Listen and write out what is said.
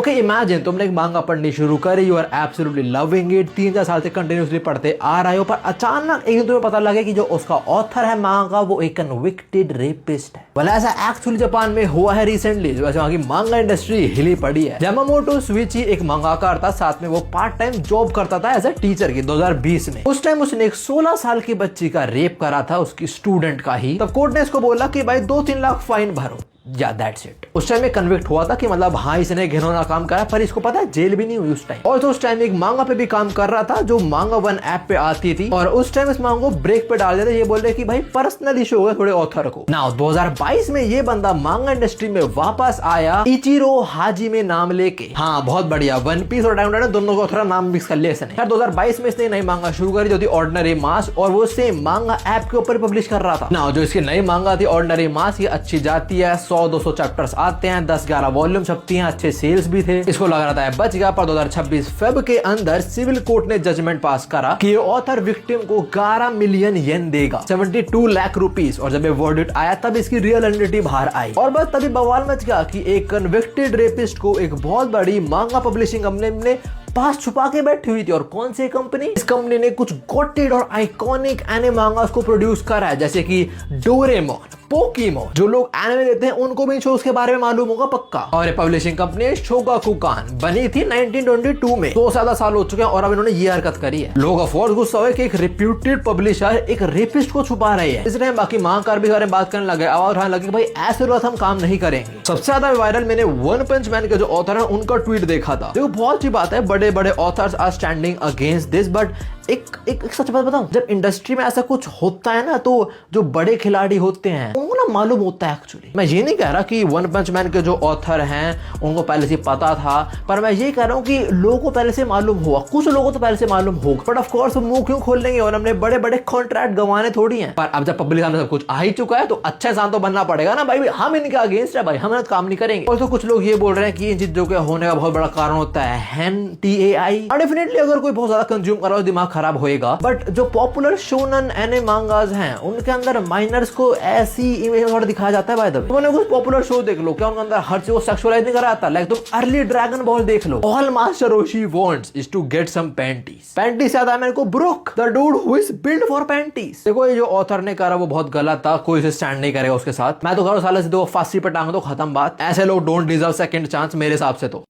Okay imagine तुमने एक मांगा पढ़नी शुरू करी, you are absolutely loving it, 3-4 साल से कंटिन्यूअसली पढ़ते आ रहे हो, पर अचानक एक दिन तुम्हें पता लगे कि जो उसका ऑथर है मांगा वो एक कन्विक्टेड रेपिस्ट है। भला ऐसा एक्चुअली जापान में हुआ है रिसेंटली, वैसे वहां की मांगा इंडस्ट्री हिली पड़ी है। यामामोटो सुइची एक मांगाकार था, साथ में वो पार्ट टाइम जॉब करता था एज अ टीचर की 2020 में। उस टाइम उसने एक 16 साल की बच्ची का रेप करा था, उसकी स्टूडेंट का ही। तब कोर्ट ने इसको बोला कि भाई 2-3 लाख फाइन भरो, या दैट्स इट। उस टाइम में कन्विक्ट हुआ था कि मतलब हाँ इसने घिनौना काम करा, पर इसको पता है जेल भी नहीं हुई उस टाइम। और तो उस टाइम एक मांगा पे भी काम कर रहा था जो मांगा वन ऐप पे आती थी, और उस टाइम इस मांगा को ब्रेक पे डाल देते, ये बोल रहे कि भाई पर्सनल इशू हो गया थोड़े ऑथर को। नाउ 2022 में ये बंदा मांगा इंडस्ट्री में वापस आया इचिरो हाजिमे नाम लेके। हाँ बहुत बढ़िया, वन पीस और डायमंड दोनों को थोड़ा नाम मिक्स कर लिया इसने। 2022 में इसने नई मांगा शुरू करी जो थी ऑर्डिनरी मास, और वो सेम मांगा ऐप के ऊपर पब्लिश कर रहा था। नाउ जो इसकी नई मांगा थी ऑर्डिनरी मास, ये अच्छी जाती है, 100-200 चैप्टर्स आते हैं, 10-11 वॉल्यूम छपती हैं, अच्छे सेल्स भी थे। इसको लग रहा था बच गया, पर 2026 फेब के अंदर सिविल कोर्ट ने जजमेंट पास करा कि ऑथर विक्टिम को 11 मिलियन येन देगा, 72 लाख रुपीस। और जब ये वर्डिक्ट आया तब इसकी रियल आइडेंटिटी बाहर आई, और बस तभी बवाल मच गया कि एक कन्विक्टेड रेपिस्ट को एक बहुत बड़ी मांगा पब्लिशिंग कंपनी ने पास छुपा के बैठी हुई थी। और कौन सी कंपनी? इस कंपनी ने कुछ गॉटेड और आइकॉनिक एनिमे मांगास को प्रोड्यूस करा है, जैसे कि डोरेमोन, पोकेमोन। जो लोग एनिमे देखते हैं उनको भी शोज के बारे में मालूम होगा पक्का। और ये पब्लिशिंग कंपनी शोगाकुकान बनी थी 1922 में, 2 ज्यादा साल हो चुके हैं और अब इन्होंने ये हरकत करी है। लोग ऑफ कोर्स गुस्सा हुए कि एक रिप्यूटेड पब्लिशर एक रेपिस्ट को छुपा रही है। इसलिए बाकी मांगकार भी सारे बात करने लगे, आवाज उठाने लगे भाई ऐसे बात हम काम नहीं करेंगे। सबसे ज्यादा वायरल मैंने वन पंच मैन के जो ऑथर है उनका ट्वीट देखा था। देखो बहुत अच्छी बात है, बड़े बड़े authors are standing against this, but एक सच बात बताऊं, जब इंडस्ट्री में ऐसा कुछ होता है ना, तो जो बड़े खिलाड़ी होते हैं उनको ना मालूम होता है एक्चुअली। मैं ये नहीं कह रहा कि वन पंच मैन के जो ऑथर हैं उनको पहले से पता था, पर मैं ये कह रहा हूँ कि लोगों को पहले से मालूम हुआ, कुछ लोगों को तो पहले से मालूम होगा, बट ऑफ कोर्स मुंह क्यों खोल लेंगे, और हमने बड़े बड़े कॉन्ट्रैक्ट गंवाने थोड़ी हैं। पर अब जब पब्लिक सामने सब कुछ आ ही चुका है तो अच्छा इंसान तो बनना पड़ेगा ना भाई, हम इनके अगेंस्ट है भाई, हम तो काम नहीं करेंगे। और तो कुछ लोग ये बोल रहे हैं कि इन चीजों के होने का बहुत बड़ा कारण होता है हैन TAI। डेफिनेटली अगर कोई बहुत ज्यादा कंज्यूम कर रहा है दिमाग खराब होएगा, बट जो पॉपुलर शोनन एनिमे मांगास हैं उनके अंदर माइनर्स को ऐसी इमेज और दिखाया जाता है। बाय द वे तुमने कुछ पॉपुलर शो देख लो, क्या उनके अंदर हर चीज को सेक्सुअलाइज नहीं करा जाता? लाइक तुम अर्ली ड्रैगन बॉल देख लो, all Master Roshi wants is to get some panties. Panties याद आया मेरे को, Brook the dude who is build for panties. देखो ये जो ऑथर ने करा वो बहुत गलत था, कोई इसे स्टैंड नहीं करेगा उसके साथ। मैं तो कह रहा हूं साले से दो फांसी पे टांग दो, खत्म बात। ऐसे लोग डोंट डिजर्व सेकंड चांस मेरे हिसाब से तो।